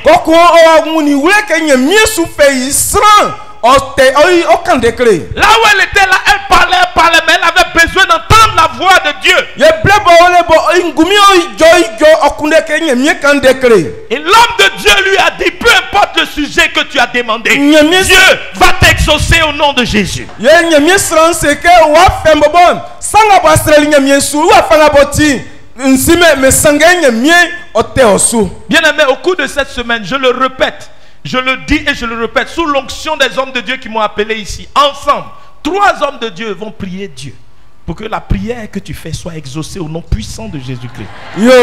Là où elle était là, elle parlait, mais elle avait besoin d'entendre la voix de Dieu. Et l'homme de Dieu lui a dit, peu importe le sujet que tu as demandé, Dieu va t'exaucer au nom de Jésus. Bien aimé, au cours de cette semaine, je le répète, je le dis et je le répète, sous l'onction des hommes de Dieu qui m'ont appelé ici, ensemble, 3 hommes de Dieu vont prier Dieu pour que la prière que tu fais soit exaucée au nom puissant de Jésus-Christ. La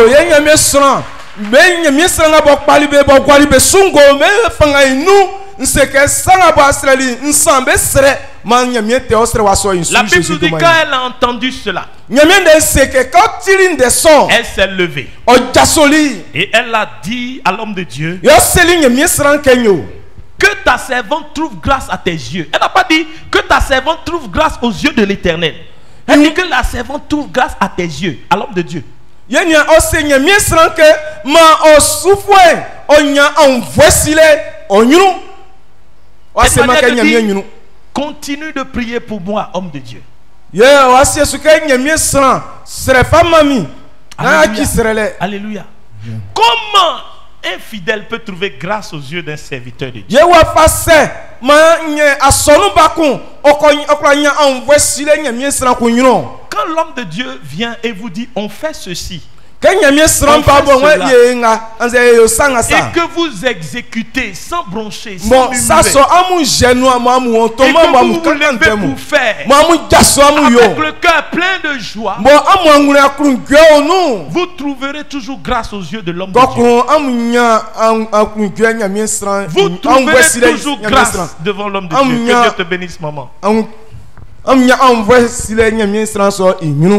Bible nous dit quand elle a entendu cela, elle s'est levée et elle a dit à l'homme de Dieu, que ta servante trouve grâce à tes yeux. Elle n'a pas dit que ta servante trouve grâce aux yeux de l'Éternel. Elle dit que la servante trouve grâce à tes yeux, à l'homme de Dieu. Continue de prier pour moi, homme de Dieu. Alléluia. Alléluia. Comment un fidèle peut trouver grâce aux yeux d'un serviteur de Dieu? Quand l'homme de Dieu vient et vous dit on fait ceci, et que vous exécutez sans broncher, sans murmurer, et que vous vous levez pour faire avec le cœur plein de joie, vous trouverez toujours grâce aux yeux de l'homme de Dieu. Vous trouverez toujours grâce devant l'homme de Dieu. Que Dieu te bénisse, maman.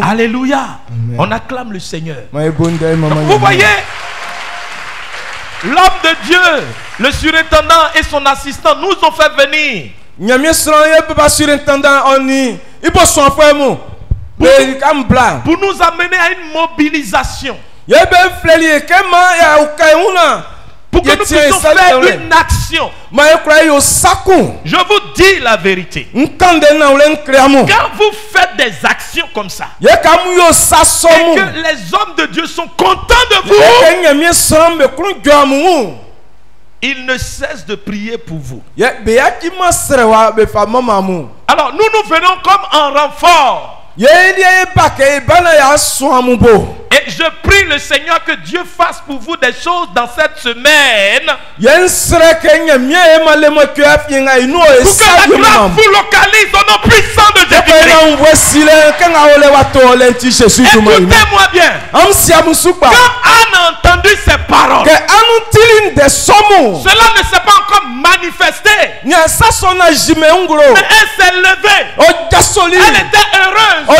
Alléluia. Amen. On acclame le Seigneur. Donc, vous voyez, l'homme de Dieu, le surintendant et son assistant nous ont fait venir pour nous amener à une mobilisation, pour que nous puissions faire une action. Je vous dis la vérité. Quand vous faites des actions comme ça, et que les hommes de Dieu sont contents de vous, ils ne cessent de prier pour vous. Alors nous venons comme en renfort. Et je prie le Seigneur que Dieu fasse pour vous des choses dans cette semaine. Pour que la grâce vous localise au nom puissant de Jésus-Christ. Écoutez-moi bien. Quand Anne a entendu ces paroles, cela ne s'est pas encore manifesté. Mais elle s'est levée. Elle était heureuse. Et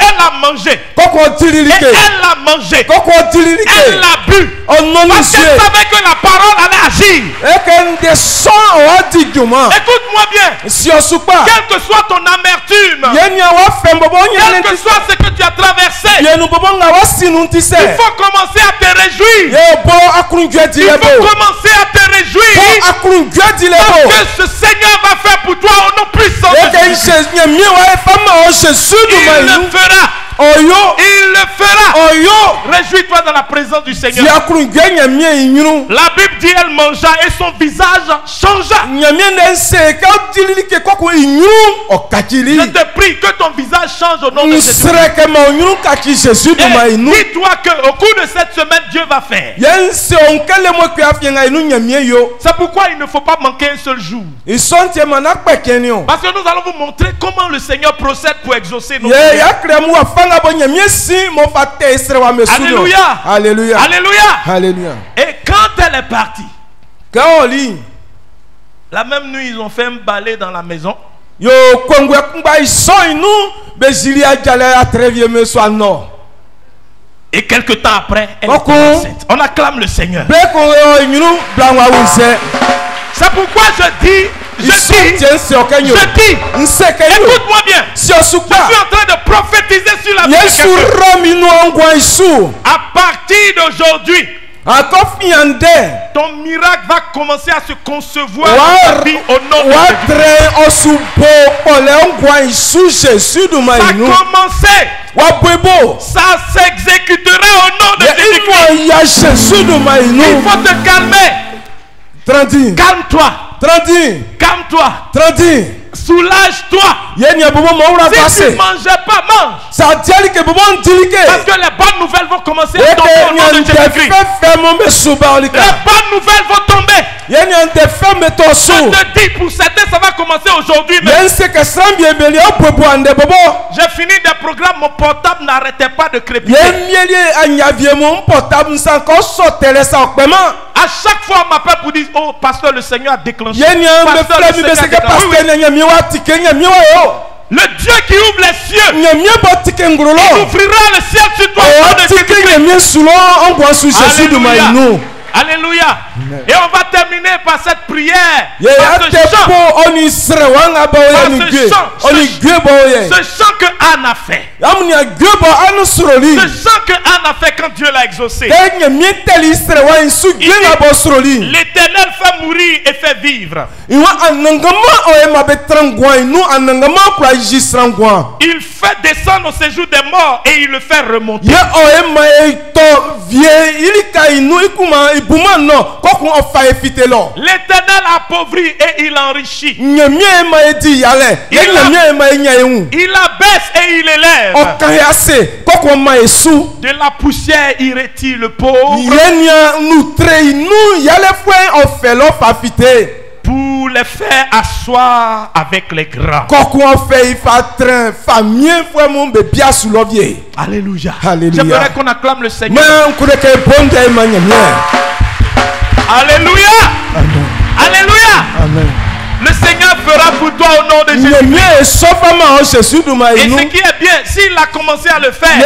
elle a mangé. Et elle a mangé. Elle a bu. Parce qu'elle savait que la parole allait agir. Écoute-moi bien. Quelle que soit ton amertume, quel que soit ce que tu as traversé, il faut commencer à te réjouir. Il faut commencer à te réjouir. Parce que ce Seigneur va faire pour toi au nom puissant de Jésus. Il le fera. Il le fera. Réjouis-toi dans la présence du Seigneur. La Bible dit elle mangea et son visage changea. Je te prie que ton visage change au nom de Jésus. Dis-toi qu'au cours de cette semaine, Dieu va faire. C'est pourquoi il ne faut pas manquer un seul jour. Parce que nous allons vous montrer comment le Seigneur procède pour exaucer nos prières. Alléluia. Alléluia. Alléluia. Alléluia. Et quand elle est partie, la même nuit, ils ont fait un balai dans la maison. Et quelque temps après, elle est enceinte. On acclame le Seigneur. C'est pourquoi je dis, écoute-moi bien. Je suis en train de prophétiser sur la vie de quelqu'un. À partir d'aujourd'hui, ton miracle va commencer à se concevoir dans ta vie au nom de Jésus. Ça a commencé. Ça s'exécutera au nom de Jésus-Christ. Il faut te calmer. Calme-toi. Calme-toi. Soulage-toi. Si tu ne mangeais pas, mange. Parce que les bonnes nouvelles vont commencer à tomber au nom de Jésus-Christ. Les bonnes nouvelles vont tomber. Je te dis, pour certains, ça va commencer aujourd'hui. J'ai fini des programmes, mon portable n'arrêtait pas de crépiter. À chaque fois, on m'appelle pour dire, oh, pasteur, le Seigneur a déclenché. Le Dieu qui ouvre les cieux, il ouvrira le ciel sur toi. Alléluia. Alléluia. Et on va terminer par cette prière. Par ce chant que Anne a fait. Ce chant que Anne a fait quand Dieu l'a exaucé. L'Éternel fait mourir et fait vivre. Il fait descendre au séjour des morts et il le fait remonter. L'Éternel appauvrit et il enrichit. Il abaisse et il élève. De la poussière il retire le pauvre. Pour les faire asseoir avec les grands. Alléluia. J'aimerais qu'on acclame le Seigneur. Alléluia. Amen. Alléluia. Amen. Le Seigneur fera pour toi au nom de Jésus. Et ce qui est bien, s'il a commencé à le faire,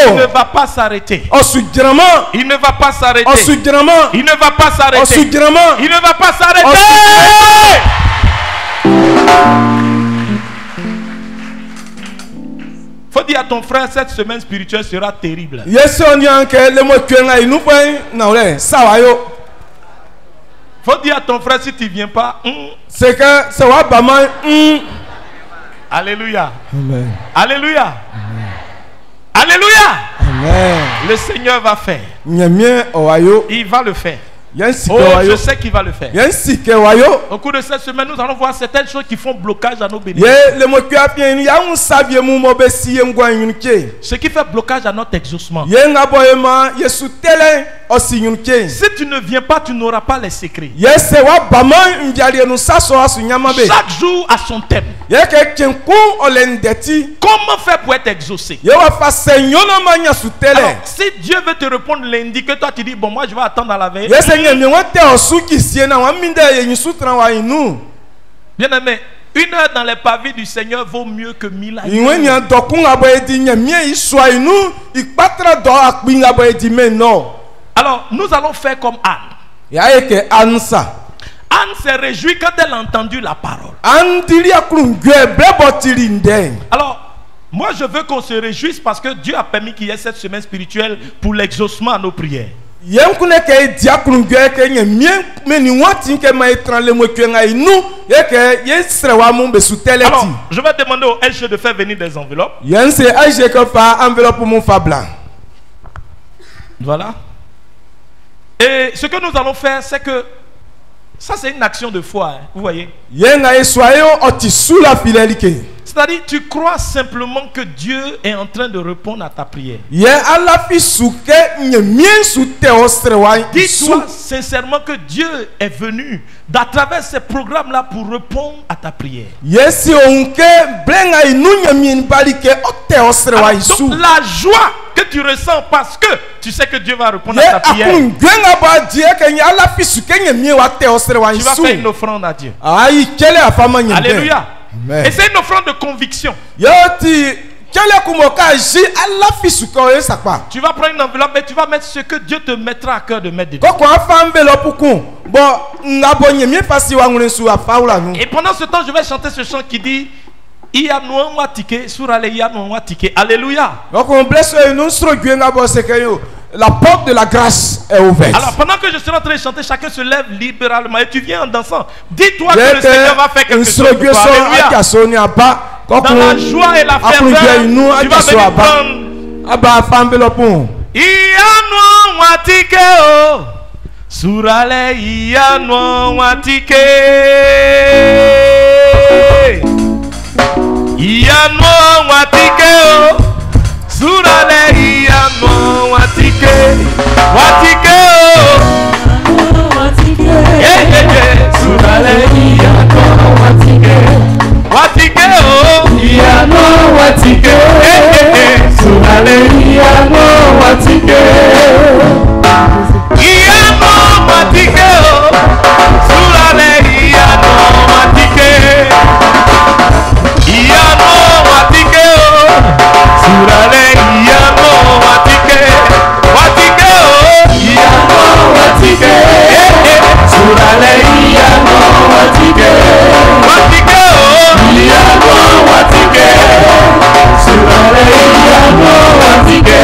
il ne va pas s'arrêter. Il ne va pas s'arrêter. Il ne va pas s'arrêter. Il ne va pas s'arrêter. Faut dire à ton frère, cette semaine spirituelle sera terrible. Faut dire à ton frère, si tu ne viens pas, c'est que ça va pas mal. Alléluia. Amen. Alléluia. Amen. Alléluia. Amen. Le Seigneur va faire. Il va le faire. Oh, je sais qu'il va le faire. Au cours de cette semaine, nous allons voir certaines choses qui font blocage à nos bénédictions. Ce qui fait blocage à notre exaucement. Si tu ne viens pas, tu n'auras pas les secrets. Chaque jour a son thème. Comment faire pour être exaucé? Alors, si Dieu veut te répondre lundi, que toi tu dis, bon, moi je vais attendre à la veille. Bien aimé, 1 heure dans les pavés du Seigneur vaut mieux que 1000 ans. Alors, nous allons faire comme Anne. Anne s'est réjouie quand elle a entendu la parole. Alors, moi je veux qu'on se réjouisse parce que Dieu a permis qu'il y ait cette semaine spirituelle pour l'exaucement à nos prières. Alors, je vais demander au LG de faire venir des enveloppes. Voilà. Et ce que nous allons faire, c'est que ça c'est une action de foi, hein, vous voyez. C'est-à-dire, tu crois simplement que Dieu est en train de répondre à ta prière. Dis-toi sincèrement que Dieu est venu à travers ces programmes-là pour répondre à ta prière. Alors, donc, la joie que tu ressens parce que tu sais que Dieu va répondre à ta prière. Tu vas faire une offrande à Dieu. Alléluia. Amen. Et c'est une offrande de conviction. Tu vas prendre une enveloppe et tu vas mettre ce que Dieu te mettra à cœur de mettre dedans. Et pendant ce temps, je vais chanter ce chant qui dit Alléluia. La porte de la grâce est ouverte. Alors pendant que je serai en train de chanter, chacun se lève libéralement et tu viens en dansant. Dis-toi que le Seigneur va faire quelque chose pour toi. Alléluia. Dans la joie et la ferveur, tu vas venir prendre. Iano watike o surale iano watike iano watike o surale iano watike watike o surale iano watike watike o iano watike surale iano watike iano watike o surale iano watike iano watike o surale iano watike watike o iano watike surale iano watike watike o iano watike surale iano watike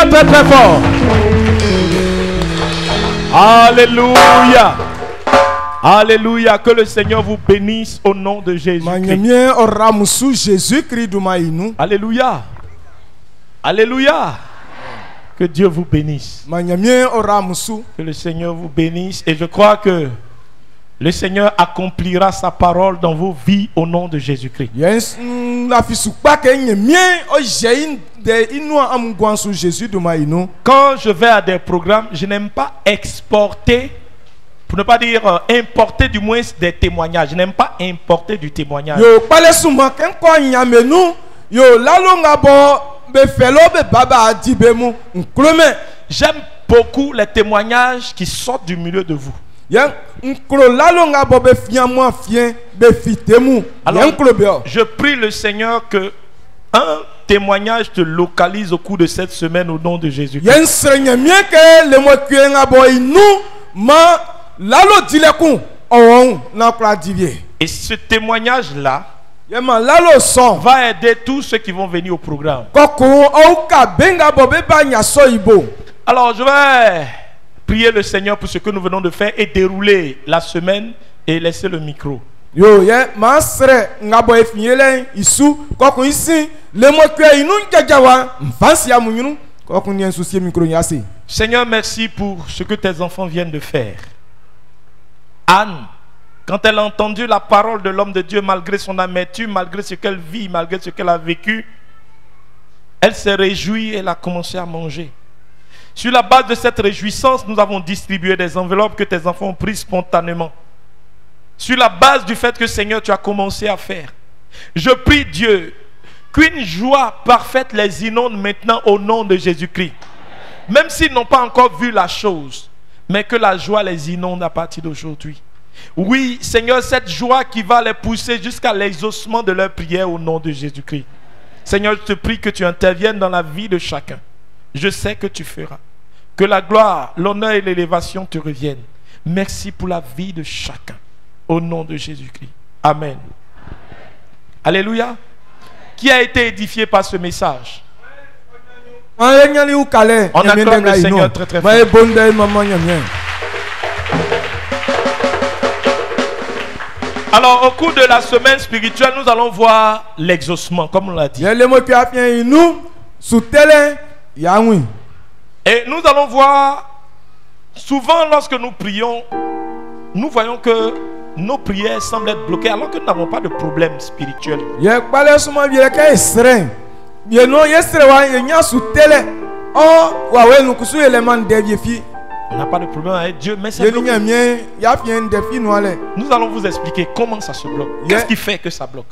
Très fort. Alléluia. Alléluia. Que le Seigneur vous bénisse au nom de Jésus-Christ. Alléluia. Alléluia. Que Dieu vous bénisse. Que le Seigneur vous bénisse. Et je crois que le Seigneur accomplira sa parole dans vos vies au nom de Jésus-Christ. Quand je vais à des programmes, je n'aime pas exporter, pour ne pas dire importer du moins des témoignages. Je n'aime pas importer du témoignage. J'aime beaucoup les témoignages qui sortent du milieu de vous. Alors, je prie le Seigneur que un témoignage te localise au cours de cette semaine au nom de Jésus. Et ce témoignage-là va aider tous ceux qui vont venir au programme. Alors, je vais prier le Seigneur pour ce que nous venons de faire et dérouler la semaine et laisser le micro. Seigneur, merci pour ce que tes enfants viennent de faire. Anne, quand elle a entendu la parole de l'homme de Dieu, malgré son amertume, malgré ce qu'elle vit, malgré ce qu'elle a vécu, elle s'est réjouie et elle a commencé à manger. Sur la base de cette réjouissance, nous avons distribué des enveloppes que tes enfants ont prises spontanément. Sur la base du fait que Seigneur, tu as commencé à faire. Je prie Dieu qu'une joie parfaite les inonde maintenant au nom de Jésus-Christ. Même s'ils n'ont pas encore vu la chose, mais que la joie les inonde à partir d'aujourd'hui. Oui, Seigneur, cette joie qui va les pousser jusqu'à l'exaucement de leur prière au nom de Jésus-Christ. Seigneur, je te prie que tu interviennes dans la vie de chacun. Je sais que tu feras. Que la gloire, l'honneur et l'élévation te reviennent. Merci pour la vie de chacun. Au nom de Jésus-Christ. Amen. Alléluia. Qui a été édifié par ce message? On acclame le Seigneur très très fort. Alors, au cours de la semaine spirituelle, nous allons voir l'exaucement, comme on l'a dit. Et nous allons voir, souvent lorsque nous prions, nous voyons que nos prières semblent être bloquées alors que nous n'avons pas de problème spirituel. On n'a pas de problème avec Dieu, mais c'est Yeli bloqué. nyamie ya fien defi no ale. Nous allons vous expliquer comment ça se bloque. Qu'est-ce qui fait que ça bloque?